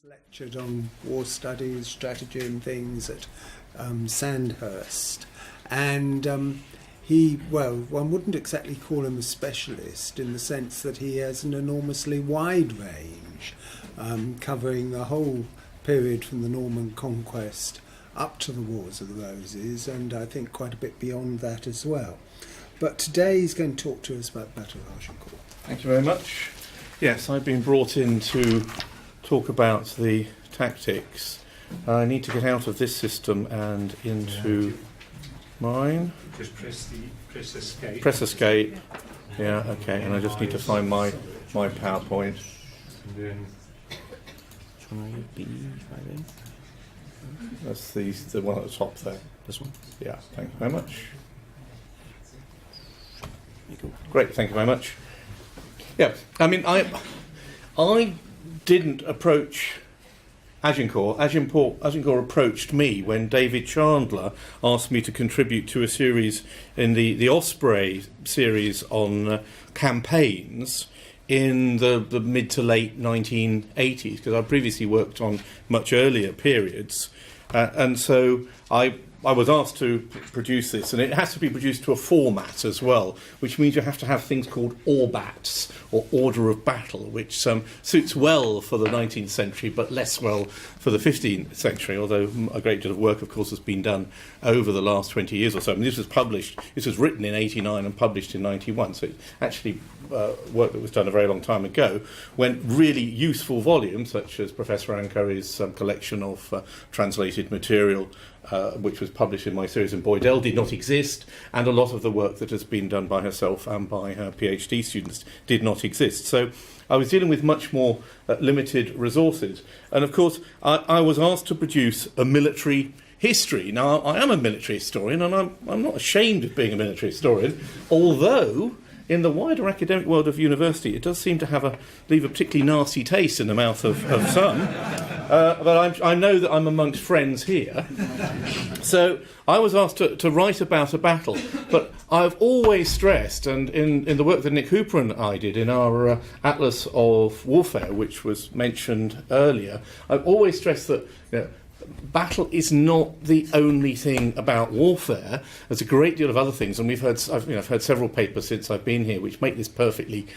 lectured on war studies, strategy and things at Sandhurst, and one wouldn't exactly call him a specialist in the sense that he has an enormously wide range, covering the whole period from the Norman conquest up to the Wars of the Roses, and I think quite a bit beyond that as well. But today he's going to talk to us about the Battle of Agincourt. Thank you very much. Yes, I've been brought in to talk about the tactics. I need to get out of this system and into mine. Just press escape. Press escape. Yeah, okay, and I just need to find my PowerPoint. And then That's the one at the top there. This one? Yeah, thank you very much. Great, thank you very much. Yeah, I mean, I didn't approach Agincourt. Agincourt approached me when David Chandler asked me to contribute to a series in the Osprey series on campaigns in the mid to late 1980s, because I previously worked on much earlier periods, and so I was asked to produce this, and it has to be produced to a format as well, which means you have to have things called orbats, or order of battle, which suits well for the 19th century, but less well for the 15th century, although a great deal of work, of course, has been done over the last 20 years or so. I mean, this was written in 89 and published in 91, so it's actually work that was done a very long time ago, when really useful volumes, such as Professor Anne Curry's collection of translated material, which was published in my series in Boydell, did not exist, and a lot of the work that has been done by herself and by her PhD students did not exist. So I was dealing with much more limited resources. And of course, I was asked to produce a military history. Now, I am a military historian, and I'm not ashamed of being a military historian, although in the wider academic world of university, it does seem to leave a particularly nasty taste in the mouth of some. But I know that I'm amongst friends here. So I was asked to write about a battle. But I've always stressed, and in the work that Nick Hooper and I did in our Atlas of Warfare, which was mentioned earlier, I've always stressed that battle is not the only thing about warfare. There's a great deal of other things, and I've heard several papers since I've been here which make this perfectly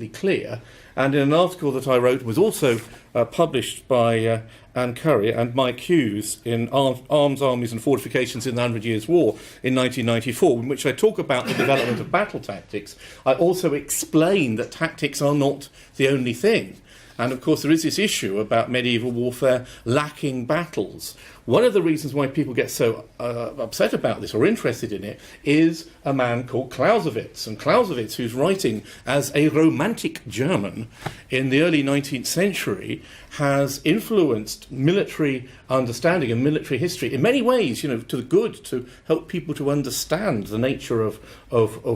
clear. And in an article that I wrote, was also published by Anne Curry and Mike Hughes in Arms, Armies and Fortifications in the 100 Years' War in 1994, in which I talk about the development of battle tactics. I also explain that tactics are not the only thing. And of course there is this issue about medieval warfare lacking battles. One of the reasons why people get so upset about this or interested in it is a man called Clausewitz. And Clausewitz, who's writing as a romantic German in the early 19th century, has influenced military understanding and military history in many ways, to the good, to help people to understand the nature of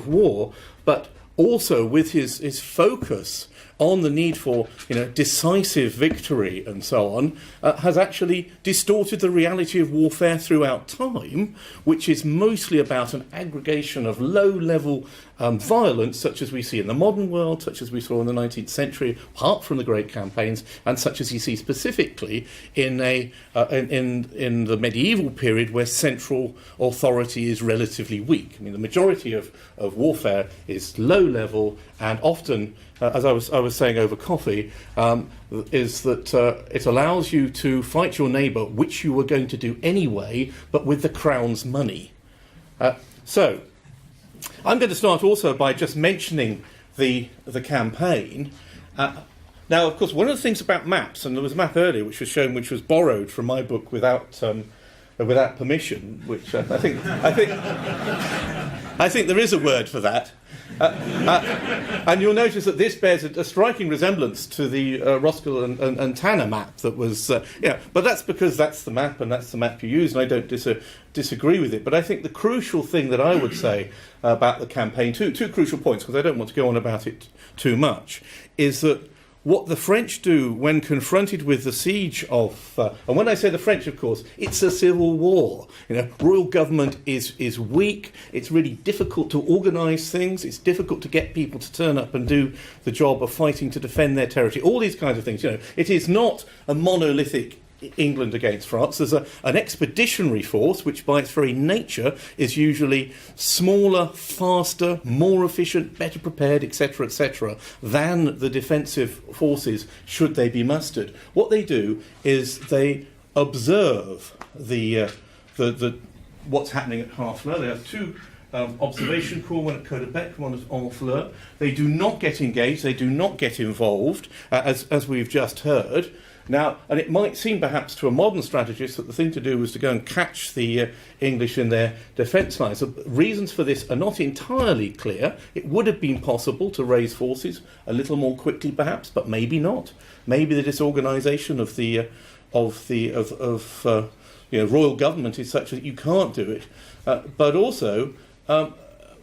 war, but also with his focus on the need for decisive victory and so on, has actually distorted the reality of warfare throughout time, which is mostly about an aggregation of low-level violence, such as we see in the modern world, such as we saw in the 19th century, apart from the great campaigns, and such as you see specifically in the medieval period, where central authority is relatively weak. I mean, the majority of warfare is low-level, and often, as I was saying over coffee, is that it allows you to fight your neighbour, which you were going to do anyway, but with the crown's money. So I'm going to start also by just mentioning the campaign. Now, of course, one of the things about maps, and there was a map earlier which was shown, which was borrowed from my book without permission, which I think there is a word for that. And you'll notice that this bears a striking resemblance to the Roskilde and Tanner map that was, but that's because that's the map and that's the map you use, and I don't disagree with it. But I think the crucial thing that I would say about the campaign, two crucial points, because I don't want to go on about it too much, is that what the French do when confronted with the siege of, and when I say the French, of course, it's a civil war. Royal government is weak. It's really difficult to organise things. It's difficult to get people to turn up and do the job of fighting to defend their territory. All these kinds of things. It is not a monolithic England against France. There's an expeditionary force, which by its very nature is usually smaller, faster, more efficient, better prepared, etc., than the defensive forces should they be mustered. What they do is they observe the what's happening at Harfleur. They have two observation corps, one at Caudebec, one at Honfleur. They do not get engaged, they do not get involved, as we've just heard. Now, and it might seem perhaps to a modern strategist that the thing to do was to go and catch the English in their defence lines. The reasons for this are not entirely clear. It would have been possible to raise forces a little more quickly, perhaps, but maybe not. Maybe the disorganisation of the royal government is such that you can't do it. But also,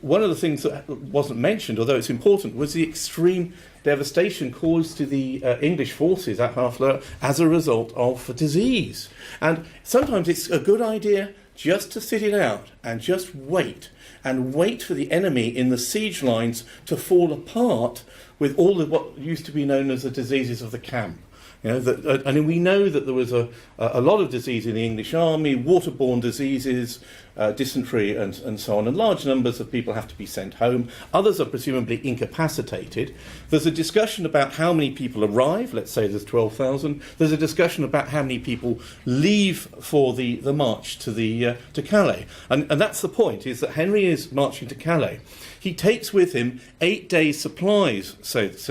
one of the things that wasn't mentioned, although it's important, was the extreme devastation caused to the English forces at Harfleur as a result of disease. And sometimes it's a good idea just to sit it out and just wait for the enemy in the siege lines to fall apart with all of what used to be known as the diseases of the camp. And we know that there was a lot of disease in the English army, waterborne diseases, dysentery and so on, and large numbers of people have to be sent home. Others are presumably incapacitated. There's a discussion about how many people arrive. Let's say there's 12,000. There's a discussion about how many people leave for the march to Calais. And that's the point, is that Henry is marching to Calais. He takes with him 8 days' supplies, says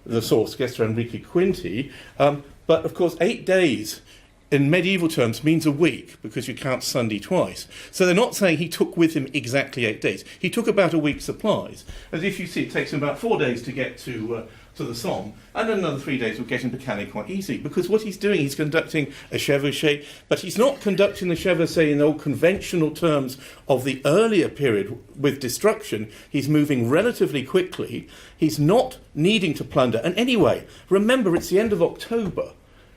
the source, Gestra Enrique Quinti, but of course 8 days in medieval terms means a week, because you count Sunday twice. So they're not saying he took with him exactly 8 days. He took about a week's supplies. As if you see, it takes him about 4 days to get to the Somme, and another 3 days will get him to Calais quite easily, because what he's doing, he's conducting a chevauchée, but he's not conducting the chevauchée in old conventional terms of the earlier period with destruction. He's moving relatively quickly. He's not needing to plunder. And anyway, remember, it's the end of October,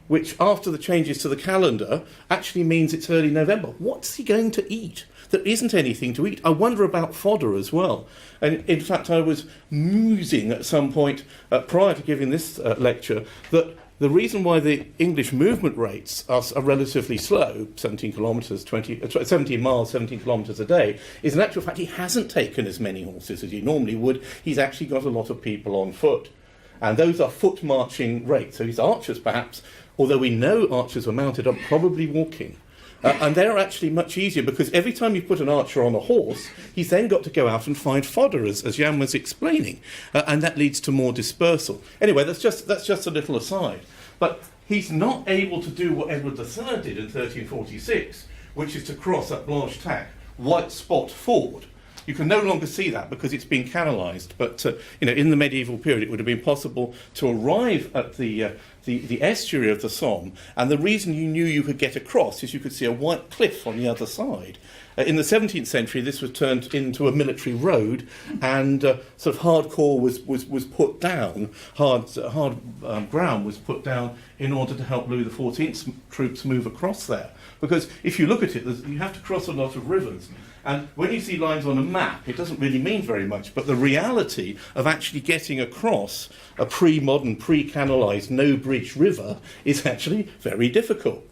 which after the changes to the calendar actually means it's early November. What's he going to eat? There isn't anything to eat. I wonder about fodder as well. And in fact, I was musing at some point prior to giving this lecture that the reason why the English movement rates are relatively slow, 17 miles, 17 kilometres a day, is in actual fact he hasn't taken as many horses as he normally would. He's actually got a lot of people on foot. And those are foot marching rates. So his archers, perhaps, although we know archers were mounted, are probably walking. And they're actually much easier, because every time you put an archer on a horse, he's then got to go out and find fodder, as Jan was explaining, and that leads to more dispersal. Anyway, that's just a little aside. But he's not able to do what Edward III did in 1346, which is to cross at Blanche-Tac, White Spot Ford. You can no longer see that because it's been canalised. But in the medieval period, it would have been possible to arrive at the estuary of the Somme, and the reason you knew you could get across is you could see a white cliff on the other side. In the 17th century, this was turned into a military road, and sort of hardcore was put down, hard ground was put down in order to help Louis XIV's troops move across there. Because if you look at it, you have to cross a lot of rivers. And when you see lines on a map, it doesn't really mean very much, but the reality of actually getting across a pre-modern, pre-canalised, no-bridge river is actually very difficult.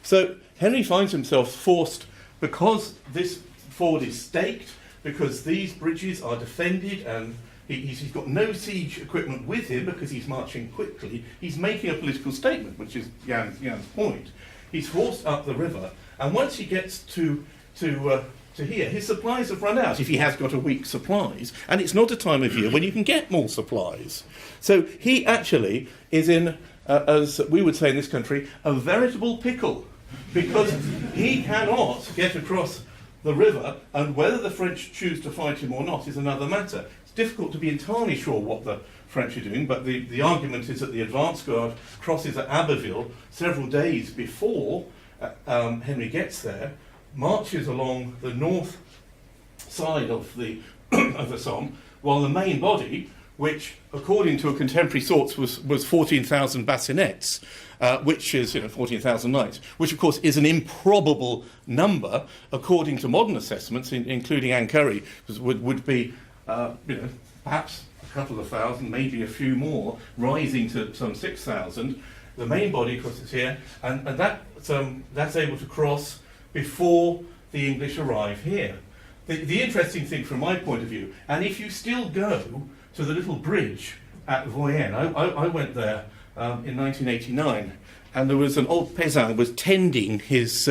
So Henry finds himself forced, because this ford is staked, because these bridges are defended, and he's got no siege equipment with him because he's marching quickly. He's making a political statement, which is Jan's point. He's forced up the river, and once he gets to here, his supplies have run out, if he has got a week's supplies, and it's not a time of year when you can get more supplies. So he actually is in, as we would say in this country, a veritable pickle, because he cannot get across the river, and whether the French choose to fight him or not is another matter. It's difficult to be entirely sure what the French are doing, but the argument is that the advance guard crosses at Abbeville several days before Henry gets there, marches along the north side of the Somme, while the main body which, according to a contemporary source, was 14,000 bassinets, which is 14,000 knights, which of course is an improbable number according to modern assessments, including Anne Curry, would be perhaps a couple of thousand, maybe a few more, rising to some 6,000. The main body crosses here, and that's able to cross before the English arrive here. The interesting thing from my point of view, and if you still go to the little bridge at Voyenne, I went there in 1989, and there was an old peasant was tending his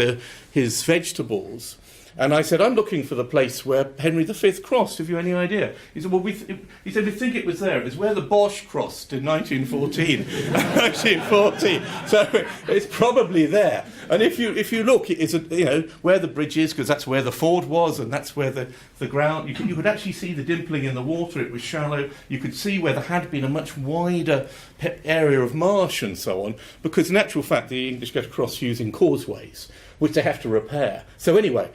vegetables. And I said, I'm looking for the place where Henry V crossed. Have you any idea? He said, well, we think it was there. It was where the Boche crossed in 1914. 1914. So it's probably there. And if you look, it's where the bridge is, because that's where the ford was, and that's where the ground. You could actually see the dimpling in the water. It was shallow. You could see where there had been a much wider area of marsh and so on, because in actual fact, the English get across using causeways, which they have to repair. So anyway,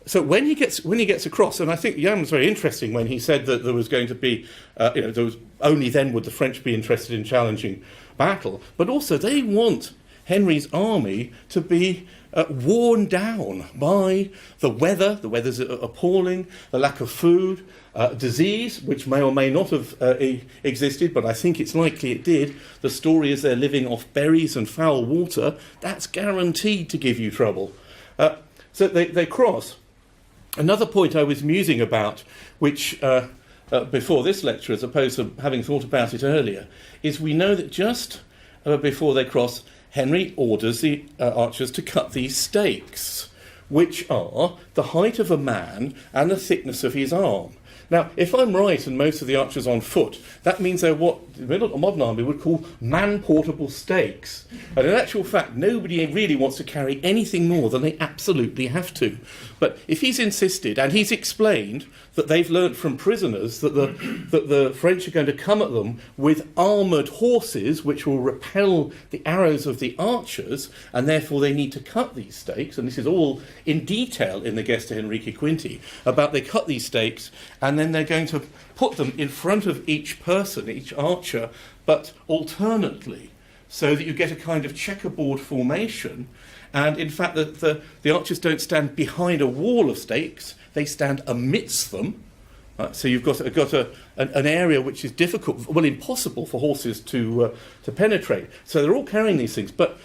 so when he gets across, and I think Jan was very interesting when he said that there was going to be, there was only then would the French be interested in challenging battle, but also they want Henry's army to be worn down by the weather. The weather's appalling, the lack of food, disease, which may or may not have existed, but I think it's likely it did. The story is they're living off berries and foul water. That's guaranteed to give you trouble. So they cross. Another point I was musing about, which before this lecture, as opposed to having thought about it earlier, is we know that just before they cross, Henry orders the archers to cut these stakes, which are the height of a man and the thickness of his arm. Now, if I'm right, and most of the archers on foot, that means they're what the modern army would call man-portable stakes. And in actual fact, nobody really wants to carry anything more than they absolutely have to. But if he's insisted, and he's explained that they've learnt from prisoners that the French are going to come at them with armoured horses, which will repel the arrows of the archers, and therefore they need to cut these stakes, and this is all in detail in the Gesta Henrici Quinti, about they cut these stakes, and then they're going to put them in front of each person, each archer, but alternately, so that you get a kind of checkerboard formation. And in fact, the archers don't stand behind a wall of stakes, they stand amidst them. So you've got an area which is difficult, well, impossible for horses to penetrate. So they're all carrying these things. But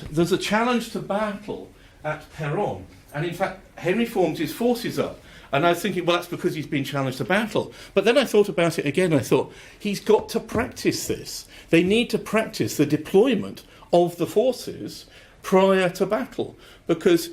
there's a challenge to battle at Peronne. And in fact, Henry forms his forces up. And I was thinking, well, that's because he's been challenged to battle. But then I thought about it again. I thought, he's got to practice this. They need to practice the deployment of the forces prior to battle. Because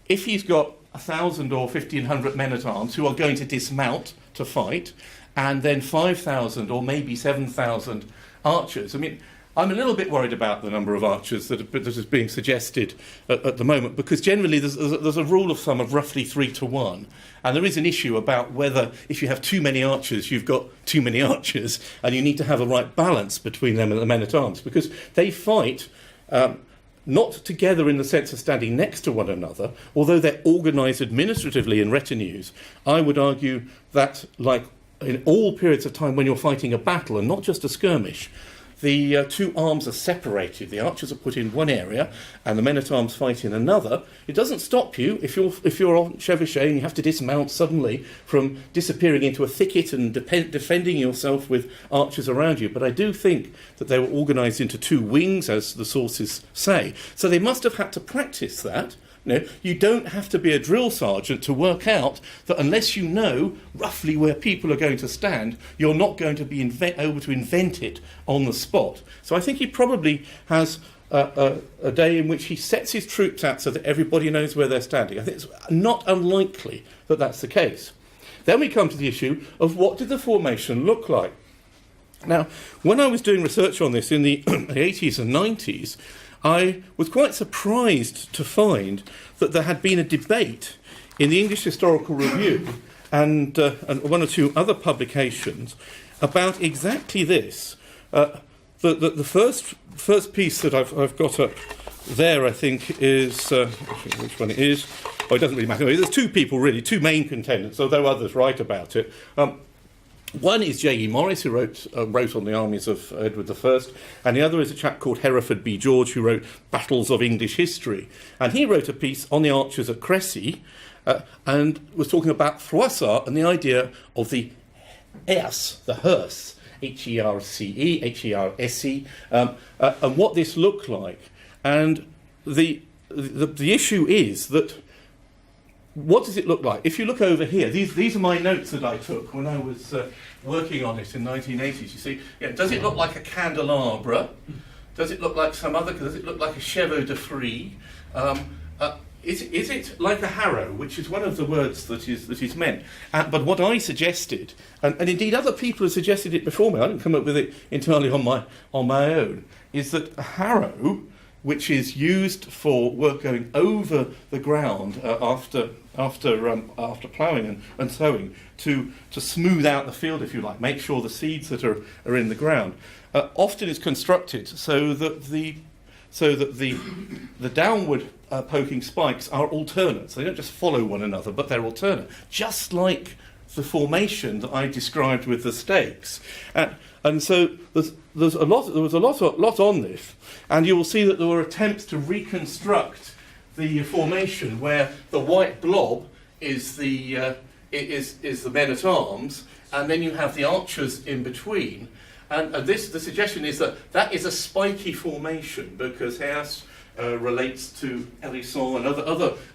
if he's got 1,000 or 1,500 men-at-arms who are going to dismount to fight, and then 5,000 or maybe 7,000 archers, I mean, I'm a little bit worried about the number of archers that is being suggested at the moment, because generally there's a rule of thumb of roughly 3 to 1. And there is an issue about whether, if you have too many archers, you've got too many archers, and you need to have a right balance between them and the men-at-arms, because they fight not together in the sense of standing next to one another, although they're organised administratively in retinues. I would argue that, like in all periods of time when you're fighting a battle, and not just a skirmish, the two arms are separated. The archers are put in one area, and the men-at-arms fight in another. It doesn't stop you if you're on chevauchée and you have to dismount suddenly from disappearing into a thicket and defending yourself with archers around you. But I do think that they were organised into 2 wings, as the sources say. So they must have had to practice that. You don't have to be a drill sergeant to work out that unless you know roughly where people are going to stand, you're not going to be able to invent it on the spot. So I think he probably has a day in which he sets his troops out so that everybody knows where they're standing. I think it's not unlikely that that's the case. Then we come to the issue of what did the formation look like. Now, when I was doing research on this in the 80s and 90s, I was quite surprised to find that there had been a debate in the English Historical Review and 1 or 2 other publications about exactly this. The first piece that I've got up there, I think, is which one it is. Oh, it doesn't really matter. There's 2 people, really, 2 main contenders, although others write about it. One is J.E. Morris, who wrote on the armies of Edward I, and the other is a chap called Hereford B. George, who wrote Battles of English History. And he wrote a piece on the archers at Crécy, and was talking about Froissart and the idea of the hearse, H-E-R-C-E, H-E-R-S-E, and what this looked like. And the issue is that, what does it look like? If you look over here, these are my notes that I took when I was working on it in 1980s. You see, does it look like a candelabra? Does it look like some other? Does it look like a chevaux de frise? Is it like a harrow, which is one of the words that is meant? But what I suggested, and indeed other people have suggested it before me, I didn't come up with it entirely on my own, is that a harrow, which is used for work going over the ground after ploughing and sowing to smooth out the field, if you like, make sure the seeds that are in the ground, often is constructed so that the downward poking spikes are alternate. So they don't just follow one another, but they're alternate, just like the formation that I described with the stakes. And so there was a lot on this, and you will see that there were attempts to reconstruct the formation where the white blob is the men at arms, and then you have the archers in between. And the suggestion is that is a spiky formation, because Hearst relates to hérisson and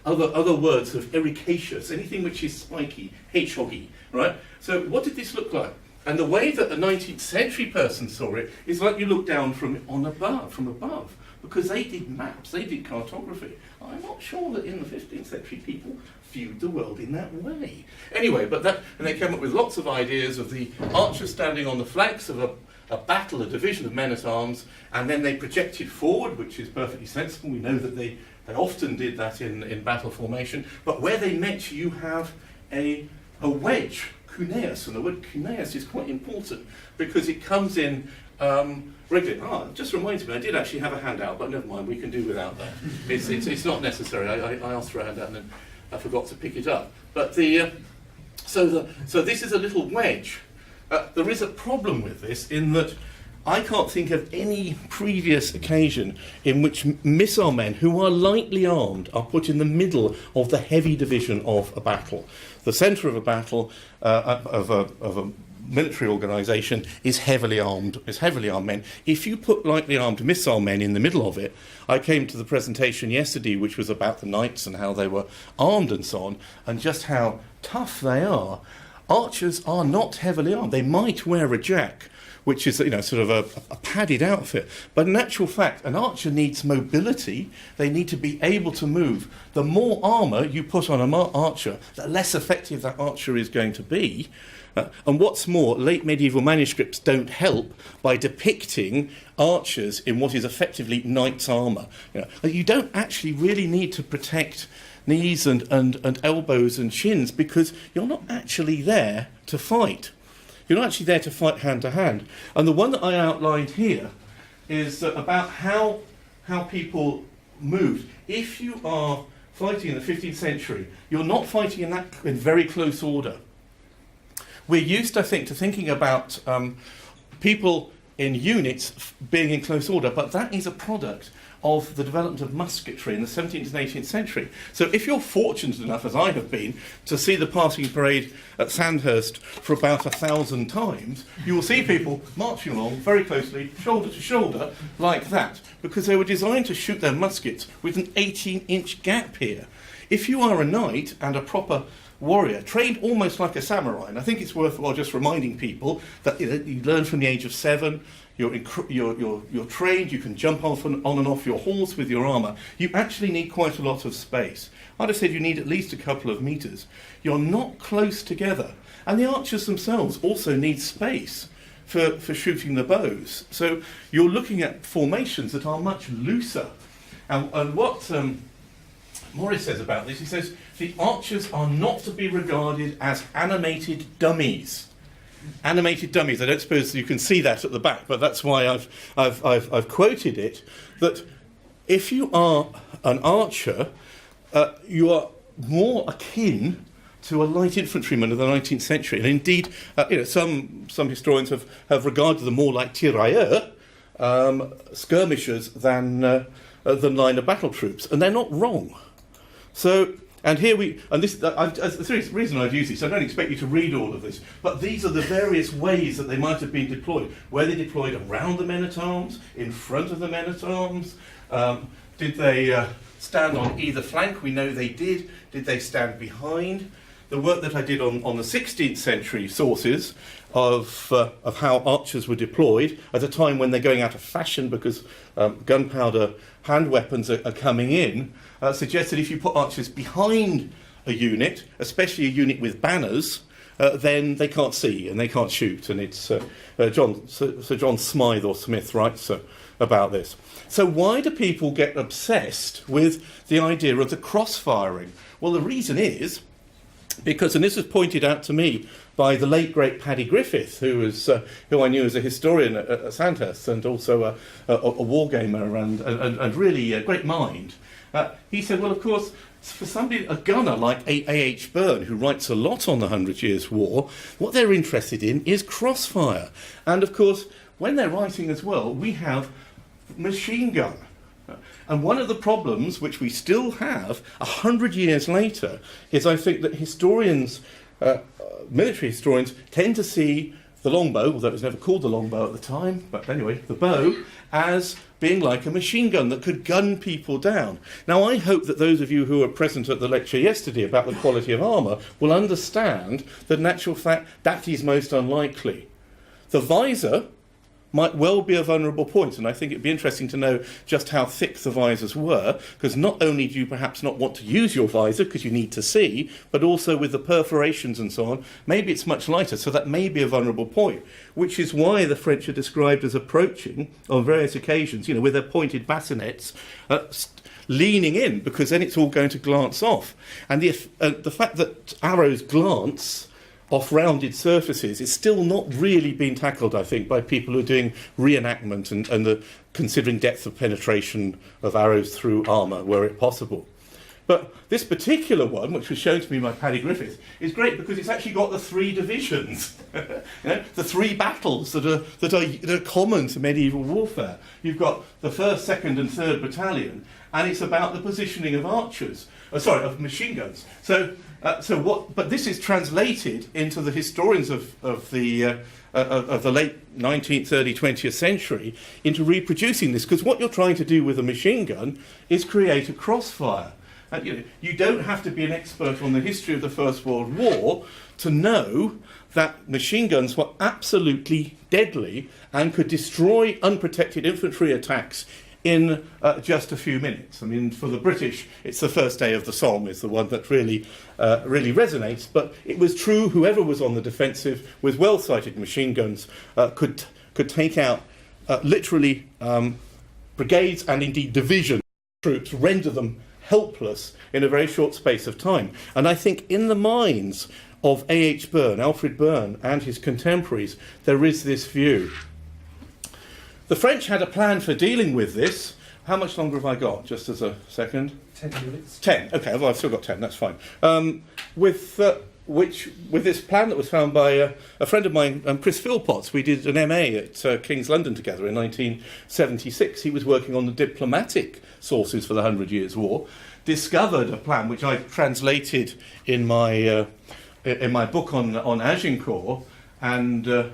other words of ericaceous, anything which is spiky, hedgehoggy, right? So what did this look like? And the way that a 19th century person saw it is like you look down from above, because they did maps, they did cartography. I'm not sure that in the 15th century people viewed the world in that way. Anyway, and they came up with lots of ideas of the archers standing on the flanks of a battle, a division of men-at-arms, and then they projected forward, which is perfectly sensible. We know that they often did that in battle formation. But where they met, you have a wedge, cuneus, and the word cuneus is quite important because it comes in regularly. It just reminds me, I did actually have a handout, but never mind, we can do without that. It's not necessary. I asked for a handout and then I forgot to pick it up. But so this is a little wedge. There is a problem with this in that I can't think of any previous occasion in which missile men who are lightly armed are put in the middle of the heavy division of a battle. The centre of a battle of a military organisation is heavily armed men. If you put lightly armed missile men in the middle of it, I came to the presentation yesterday, which was about the knights and how they were armed and so on, and just how tough they are. Archers are not heavily armed. They might wear a jack, which is sort of a padded outfit. But in actual fact, an archer needs mobility. They need to be able to move. The more armour you put on an archer, the less effective that archer is going to be. And what's more, late medieval manuscripts don't help by depicting archers in what is effectively knight's armour. You don't actually really need to protect knees and elbows and shins, because you're not actually there to fight. You're not actually there to fight hand to hand. And the one that I outlined here is about how people moved. If you are fighting in the 15th century, you're not fighting in very close order. We're used, I think, to thinking about people in units being in close order, but that is a product of the development of musketry in the 17th and 18th century. So if you're fortunate enough, as I have been, to see the passing parade at Sandhurst for about 1,000 times, you will see people marching along very closely, shoulder to shoulder, like that, because they were designed to shoot their muskets with an 18-inch gap here. If you are a knight and a proper warrior, trained almost like a samurai, and I think it's worthwhile just reminding people that you learn from the age of 7, you're trained, you can jump on and off your horse with your armour. You actually need quite a lot of space. I'd have said you need at least a couple of metres. You're not close together. And the archers themselves also need space for shooting the bows. So you're looking at formations that are much looser. And what Morris says about this, he says, the archers are not to be regarded as animated dummies. Animated dummies. I don't suppose you can see that at the back, but that's why I've quoted it. That if you are an archer, you are more akin to a light infantryman of the 19th century. And indeed, some historians have regarded them more like tirailleurs, skirmishers, than line of battle troops. And they're not wrong. So, and here the reason I've used this, I don't expect you to read all of this, but these are the various ways that they might have been deployed. Were they deployed around the men-at-arms, in front of the men-at-arms? Did they stand on either flank? We know they did. Did they stand behind? The work that I did on the 16th century sources of how archers were deployed at a time when they're going out of fashion because gunpowder hand weapons are coming in, suggests that if you put archers behind a unit, especially a unit with banners, then they can't see and they can't shoot. And it's Sir John Smythe or Smith writes about this. So why do people get obsessed with the idea of the cross-firing? Well, the reason is because, and this was pointed out to me by the late great Paddy Griffith, who I knew as a historian at Sandhurst and also a war gamer and really a great mind. He said, well, of course, for somebody, a gunner like A.H. Byrne, who writes a lot on the 100 Years' War, what they're interested in is crossfire. And of course, when they're writing as well, we have machine gun. And one of the problems which we still have 100 years later is I think that historians, military historians, tend to see the longbow, although it was never called the longbow at the time, but anyway, the bow, as being like a machine gun that could gun people down. Now, I hope that those of you who were present at the lecture yesterday about the quality of armour will understand that in actual fact that is most unlikely. The visor might well be a vulnerable point, and I think it'd be interesting to know just how thick the visors were, because not only do you perhaps not want to use your visor because you need to see, but also with the perforations and so on, maybe it's much lighter, so that may be a vulnerable point, which is why the French are described as approaching on various occasions, with their pointed bassinets, leaning in, because then it's all going to glance off. And the fact that arrows glance off rounded surfaces is still not really being tackled, I think, by people who are doing reenactment and the considering depth of penetration of arrows through armour, were it possible. But this particular one, which was shown to me by Paddy Griffith, is great because it's actually got the 3 divisions, the 3 battles that are common to medieval warfare. You've got the 1st, 2nd and 3rd Battalion, and it's about the positioning of archers, of machine guns. But this is translated into the historians of the late 19th, early 20th century into reproducing this, because what you're trying to do with a machine gun is create a crossfire. And you don't have to be an expert on the history of the First World War to know that machine guns were absolutely deadly and could destroy unprotected infantry attacks in just a few minutes. I mean, for the British, it's the first day of the Somme is the one that really resonates. But it was true, whoever was on the defensive with well-sighted machine guns could take out literally brigades and indeed division troops, render them helpless in a very short space of time. And I think in the minds of A.H. Byrne, Alfred Byrne, and his contemporaries, there is this view. The French had a plan for dealing with this. How much longer have I got? Just as a second. 10 minutes. 10. Okay, well, I've still got 10. That's fine. With this plan that was found by a friend of mine, Chris Philpotts. We did an MA at King's London together in 1976. He was working on the diplomatic sources for the 100 Years' War. Discovered a plan which I translated in my book on Agincourt and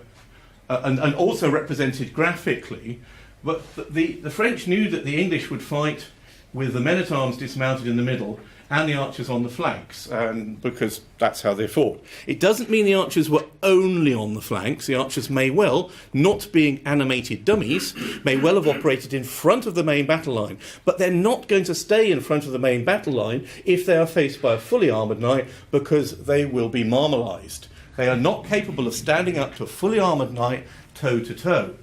also represented graphically. But the French knew that the English would fight with the men-at-arms dismounted in the middle and the archers on the flanks, and because that's how they fought. It doesn't mean the archers were only on the flanks. The archers may well, not being animated dummies, may well have operated in front of the main battle line, but they're not going to stay in front of the main battle line if they are faced by a fully armoured knight, because they will be marmalised. They are not capable of standing up to a fully armoured knight toe-to-toe.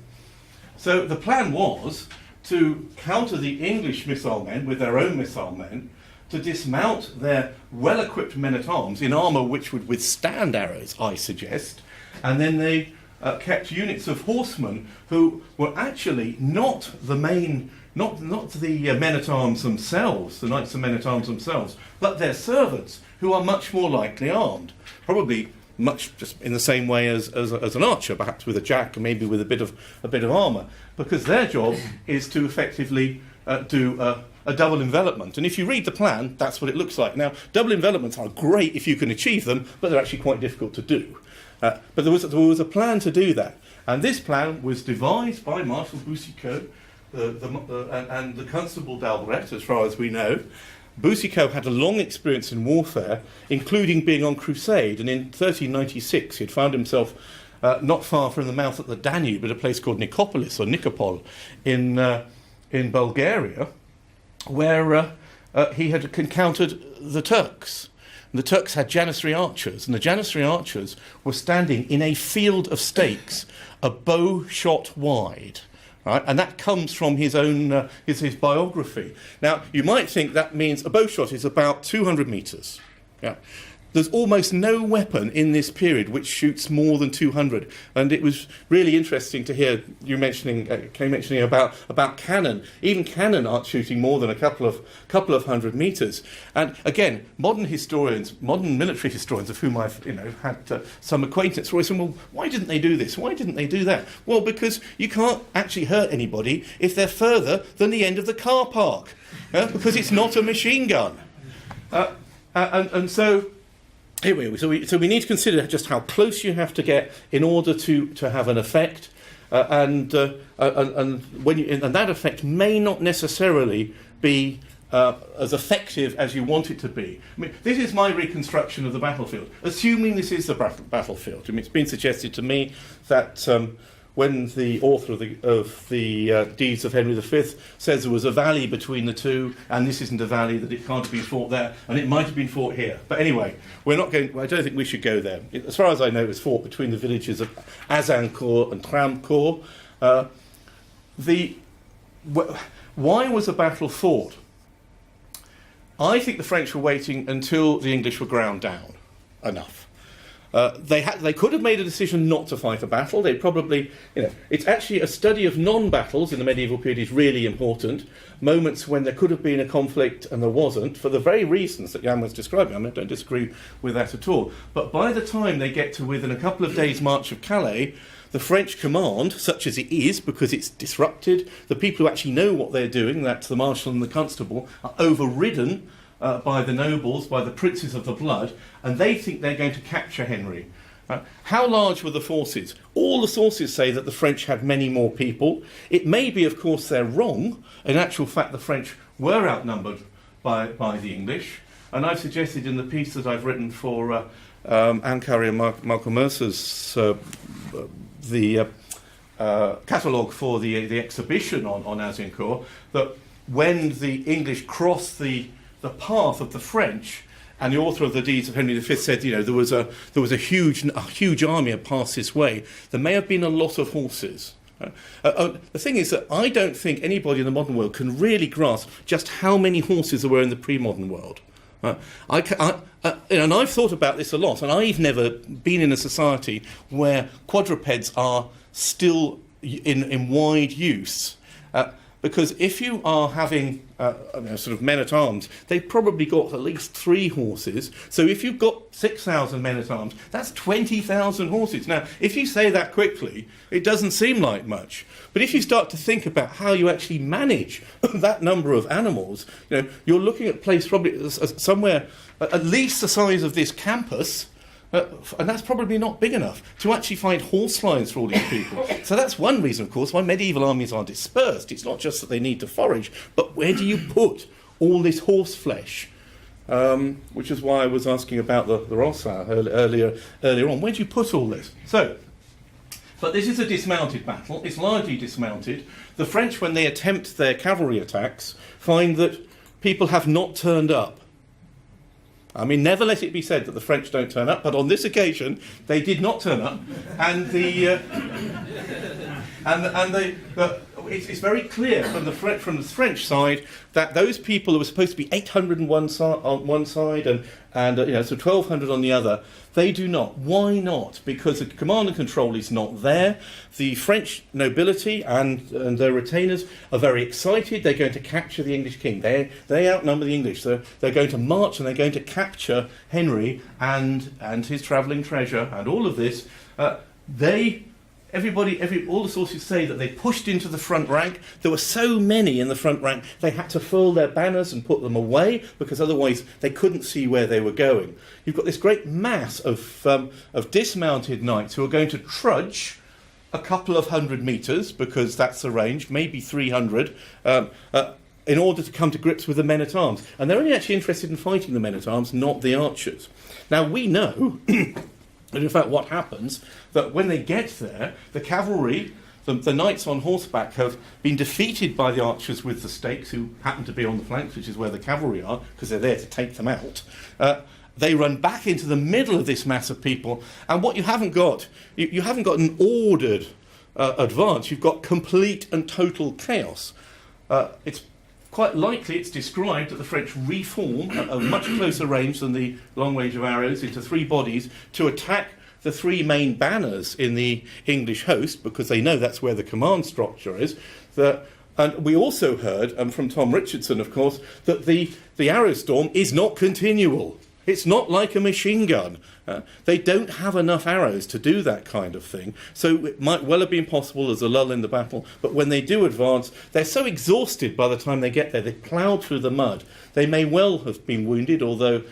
So the plan was to counter the English missile men with their own missile men, to dismount their well-equipped men-at-arms in armour which would withstand arrows, I suggest, and then they kept units of horsemen who were actually not the main not the men-at-arms themselves, the knights and men-at-arms themselves, but their servants, who are much more likely armed, probably much just in the same way as an archer, perhaps with a jack and maybe with a bit of armour, because their job is to effectively do a double envelopment. And if you read the plan, that's what it looks like. Now, double envelopments are great if you can achieve them, but they're actually quite difficult to do. But there was a plan to do that, and this plan was devised by Marshal Boucicaut and the Constable d'Albret, as far as we know. Boucicaut had a long experience in warfare, including being on crusade, and in 1396 he had found himself not far from the mouth of the Danube at a place called Nicopolis, or Nikopol, in Bulgaria, where he had encountered the Turks. And the Turks had Janissary archers, and the Janissary archers were standing in a field of stakes, a bow shot wide. Right? And that comes from his own his biography. Now, you might think that means a bow shot is about 200 metres. Yeah. There's almost no weapon in this period which shoots more than 200. And it was really interesting to hear you mentioning about cannon. Even cannon aren't shooting more than a couple of hundred metres. And again, modern military historians, of whom I've had some acquaintance, were always saying, well, why didn't they do this? Why didn't they do that? Well, because you can't actually hurt anybody if they're further than the end of the car park, because it's not a machine gun. And so. Anyway, so we need to consider just how close you have to get in order to have an effect, and that effect may not necessarily be as effective as you want it to be. I mean, this is my reconstruction of the battlefield, assuming this is the battlefield. I mean, it's been suggested to me that when the author of the Deeds of Henry V says there was a valley between the two, and this isn't a valley, that it can't have been fought there, and it might have been fought here. But anyway, I don't think we should go there. As far as I know, it was fought between the villages of Agincourt and Tramcourt. Why was the battle fought? I think the French were waiting until the English were ground down enough. They could have made a decision not to fight a battle. They probably, it's actually a study of non-battles in the medieval period is really important. Moments when there could have been a conflict and there wasn't, for the very reasons that Jan was describing. I mean, I don't disagree with that at all. But by the time they get to within a couple of days' march of Calais, the French command, such as it is, because it's disrupted, the people who actually know what they're doing, that's the marshal and the constable, are overridden by the nobles, by the princes of the blood, and they think they're going to capture Henry. How large were the forces? All the sources say that the French had many more people. It may be, of course, they're wrong. In actual fact, the French were outnumbered by the English, and I've suggested in the piece that I've written for Anne Curry and Michael Mercer's catalogue for the exhibition on Agincourt, that when the English crossed the path of the French, and the author of the Deeds of Henry V said, there was a huge army had passed this way. There may have been a lot of horses. The thing is that I don't think anybody in the modern world can really grasp just how many horses there were in the pre-modern world. And I've thought about this a lot, and I've never been in a society where quadrupeds are still in wide use. Because if you are having sort of men-at-arms, they've probably got at least 3 horses. So if you've got 6,000 men-at-arms, that's 20,000 horses. Now, if you say that quickly, it doesn't seem like much. But if you start to think about how you actually manage that number of animals, you're looking at a place probably somewhere at least the size of this campus, and that's probably not big enough to actually find horse lines for all these people. So that's one reason, of course, why medieval armies are dispersed. It's not just that they need to forage, but where do you put all this horse flesh? Which is why I was asking about the Rossau earlier on. Where do you put all this? But this is a dismounted battle. It's largely dismounted. The French, when they attempt their cavalry attacks, find that people have not turned up. I mean, never let it be said that the French don't turn up, but on this occasion, they did not turn up, and it's very clear from the French side that those people who were supposed to be 800 on one side and so 1,200 on the other, they do not. Why not? Because the command and control is not there. The French nobility and their retainers are very excited. They're going to capture the English king. They outnumber the English, so they're going to march and they're going to capture Henry and his travelling treasure and all of this. All the sources say that they pushed into the front rank. There were so many in the front rank, they had to furl their banners and put them away because otherwise they couldn't see where they were going. You've got this great mass of dismounted knights who are going to trudge a couple of 100 metres, because that's the range, maybe 300, in order to come to grips with the men-at-arms. And they're only actually interested in fighting the men-at-arms, not the archers. Now, we know... And in fact, what happens, that when they get there, the cavalry, the knights on horseback, have been defeated by the archers with the stakes, who happen to be on the flanks, which is where the cavalry are, because they're there to take them out. They run back into the middle of this mass of people, and what you haven't got, you haven't got an ordered advance, you've got complete and total chaos. It's quite likely it's described that the French reform at a much closer range than the long range of arrows into three bodies to attack the three main banners in the English host, because they know that's where the command structure is. And we also heard, from Tom Richardson, of course, that the arrow storm is not continual. It's not like a machine gun. They don't have enough arrows to do that kind of thing. So it might well have been possible as a lull in the battle, but when they do advance, they're so exhausted by the time they get there. They ploughed through the mud. They may well have been wounded, although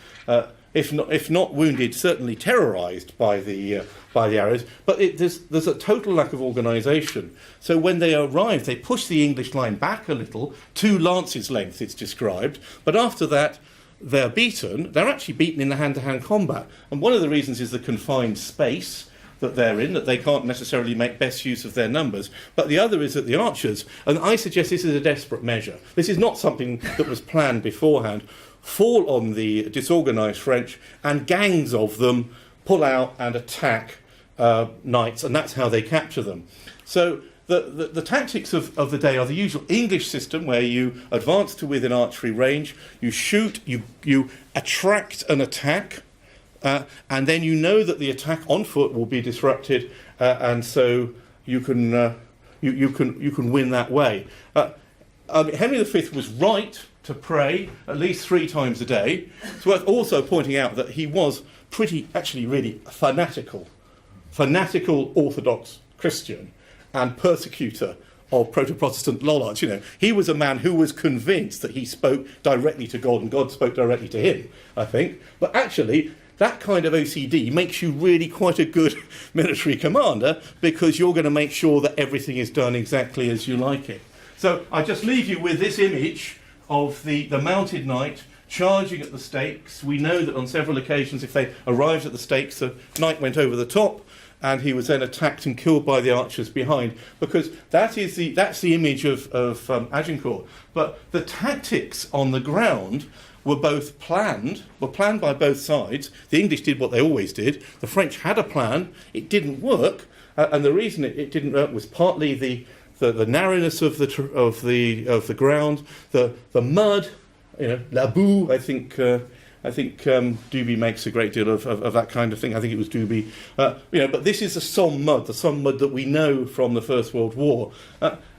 if not wounded, certainly terrorised by the arrows. But there's a total lack of organisation. So when they arrive, they push the English line back a little, 2 lances' length, it's described. But after that, they're beaten. They're actually beaten in the hand-to-hand combat. And one of the reasons is the confined space that they're in, that they can't necessarily make best use of their numbers. But the other is that the archers, and I suggest this is a desperate measure, this is not something that was planned beforehand, fall on the disorganised French, and gangs of them pull out and attack knights, and that's how they capture them. So the tactics of the day are the usual English system, where you advance to within archery range, you shoot, you attract an attack, and then you know that the attack on foot will be disrupted, and so you can win that way. Henry V was right to pray at least 3 times a day. It's worth also pointing out that he was really fanatical Orthodox Christian and persecutor of proto-Protestant Lollards. He was a man who was convinced that he spoke directly to God and God spoke directly to him, I think. But actually, that kind of OCD makes you really quite a good military commander, because you're going to make sure that everything is done exactly as you like it. So I just leave you with this image of the mounted knight charging at the stakes. We know that on several occasions, if they arrived at the stakes, the knight went over the top, and he was then attacked and killed by the archers behind, because that's the image of Agincourt. But the tactics on the ground were planned by both sides. The English did what they always did. The French had a plan. It didn't work, and the reason it didn't work was partly the narrowness of the ground, the mud, la boue. I think Duby makes a great deal of that kind of thing. I think it was Duby. But this is the Somme mud that we know from the First World War,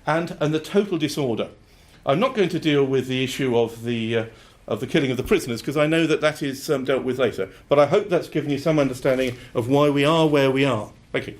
and the total disorder. I'm not going to deal with the issue of the killing of the prisoners, because I know that is dealt with later. But I hope that's given you some understanding of why we are where we are. Thank you.